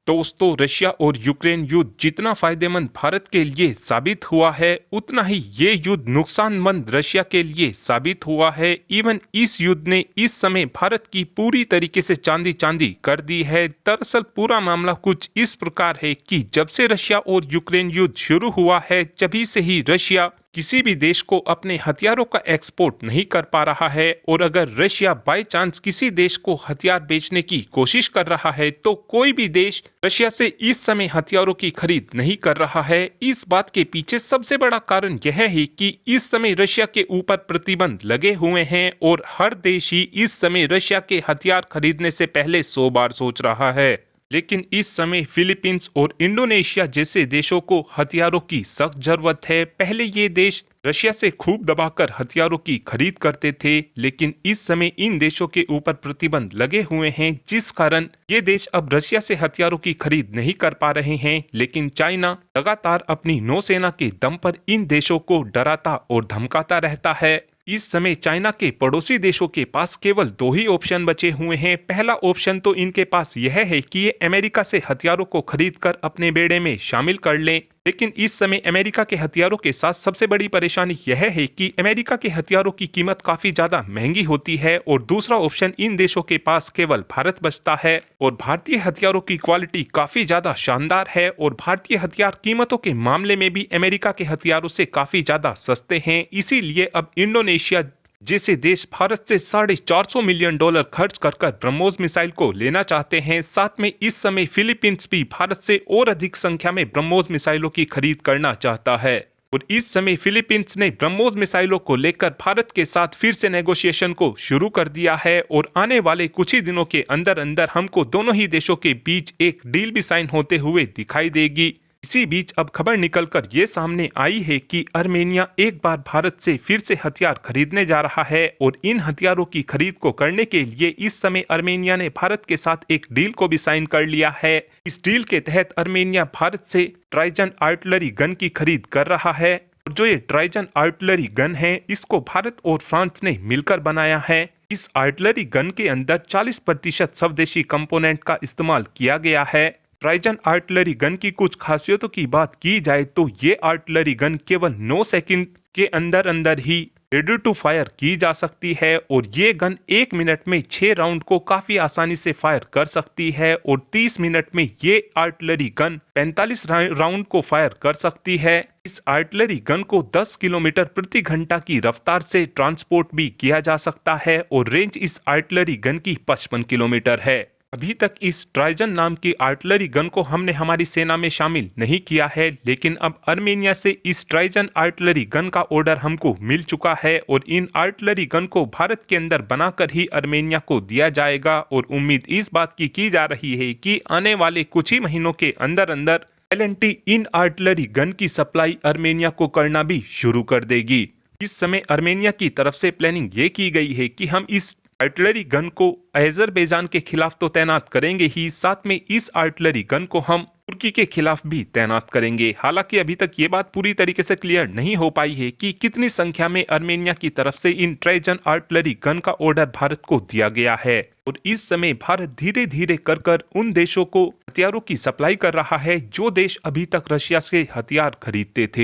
दोस्तों, रशिया और यूक्रेन युद्ध जितना फायदेमंद भारत के लिए साबित हुआ है, उतना ही ये युद्ध नुकसानमंद रशिया के लिए साबित हुआ है। इवन इस युद्ध ने इस समय भारत की पूरी तरीके से चांदी चांदी कर दी है। दरअसल पूरा मामला कुछ इस प्रकार है कि जब से रशिया और यूक्रेन युद्ध शुरू हुआ है, तभी से ही रशिया किसी भी देश को अपने हथियारों का एक्सपोर्ट नहीं कर पा रहा है। और अगर रशिया बाय चांस किसी देश को हथियार बेचने की कोशिश कर रहा है, तो कोई भी देश रशिया से इस समय हथियारों की खरीद नहीं कर रहा है। इस बात के पीछे सबसे बड़ा कारण यह है कि इस समय रशिया के ऊपर प्रतिबंध लगे हुए हैं और हर देश ही इस समय रशिया के हथियार खरीदने से पहले 100 बार सोच रहा है। लेकिन इस समय फिलीपींस और इंडोनेशिया जैसे देशों को हथियारों की सख्त जरूरत है। पहले ये देश रशिया से खूब दबाकर हथियारों की खरीद करते थे, लेकिन इस समय इन देशों के ऊपर प्रतिबंध लगे हुए हैं, जिस कारण ये देश अब रशिया से हथियारों की खरीद नहीं कर पा रहे हैं। लेकिन चाइना लगातार अपनी नौसेना के दम पर इन देशों को डराता और धमकाता रहता है। इस समय चाइना के पड़ोसी देशों के पास केवल दो ही ऑप्शन बचे हुए हैं। पहला ऑप्शन तो इनके पास यह है कि ये अमेरिका से हथियारों को खरीद कर अपने बेड़े में शामिल कर लें, लेकिन इस समय अमेरिका के हथियारों के साथ सबसे बड़ी परेशानी यह है कि अमेरिका के हथियारों की कीमत काफी ज्यादा महंगी होती है। और दूसरा ऑप्शन, इन देशों के पास केवल भारत बचता है और भारतीय हथियारों की क्वालिटी काफी ज्यादा शानदार है और भारतीय हथियार कीमतों के मामले में भी अमेरिका के हथियारों से काफी ज्यादा सस्ते हैं। इसीलिए अब इंडोनेशिया जैसे देश भारत से $450 मिलियन खर्च कर ब्रह्मोस मिसाइल को लेना चाहते हैं। साथ में इस समय फिलीपींस भी भारत से और अधिक संख्या में ब्रह्मोस मिसाइलों की खरीद करना चाहता है। और इस समय फिलीपींस ने ब्रह्मोस मिसाइलों को लेकर भारत के साथ फिर से नेगोशिएशन को शुरू कर दिया है और आने वाले कुछ ही दिनों के अंदर अंदर हमको दोनों ही देशों के बीच एक डील भी साइन होते हुए दिखाई देगी। इसी बीच अब खबर निकलकर ये सामने आई है कि आर्मेनिया एक बार भारत से फिर से हथियार खरीदने जा रहा है और इन हथियारों की खरीद को करने के लिए इस समय आर्मेनिया ने भारत के साथ एक डील को भी साइन कर लिया है। इस डील के तहत आर्मेनिया भारत से ट्राइजन आर्टिलरी गन की खरीद कर रहा है। और जो ये ट्राइजन आर्टिलरी गन है, इसको भारत और फ्रांस ने मिलकर बनाया है। इस आर्टिलरी गन के अंदर 40% स्वदेशी कंपोनेंट का इस्तेमाल किया गया है। ट्राइजन आर्टिलरी गन की कुछ खासियतों की बात की जाए तो ये आर्टिलरी गन केवल 9 सेकंड के अंदर अंदर ही रेडी टू फायर की जा सकती है और ये गन 1 मिनट में 6 राउंड को काफी आसानी से फायर कर सकती है और 30 मिनट में ये आर्टिलरी गन 45 राउंड को फायर कर सकती है। इस आर्टिलरी गन को 10 किलोमीटर प्रति घंटा की रफ्तार से ट्रांसपोर्ट भी किया जा सकता है और रेंज इस आर्टिलरी गन की 55 किलोमीटर है। अभी तक इस ट्राइजन नाम की आर्टिलरी गन को हमने हमारी सेना में शामिल नहीं किया है, लेकिन अब आर्मेनिया से इस ट्राइजन आर्टिलरी गन का ऑर्डर हमको मिल चुका है और इन आर्टिलरी गन को भारत के अंदर बनाकर ही आर्मेनिया को दिया जाएगा। और उम्मीद इस बात की जा रही है कि आने वाले कुछ ही महीनों के अंदर अंदर एलएनटी इन आर्टिलरी गन की सप्लाई आर्मेनिया को करना भी शुरू कर देगी। इस समय आर्मेनिया की तरफ से प्लानिंग ये की गई है कि हम इस आर्टिलरी गन को अजरबैजान के खिलाफ तो तैनात करेंगे ही, साथ में इस आर्टिलरी गन को हम तुर्की के खिलाफ भी तैनात करेंगे। हालांकि अभी तक ये बात पूरी तरीके से क्लियर नहीं हो पाई है कि कितनी संख्या में आर्मेनिया की तरफ से इन ट्राइजन आर्टिलरी गन का ऑर्डर भारत को दिया गया है। और इस समय भारत धीरे धीरे कर उन देशों को हथियारों की सप्लाई कर रहा है जो देश अभी तक रशिया से हथियार खरीदते थे।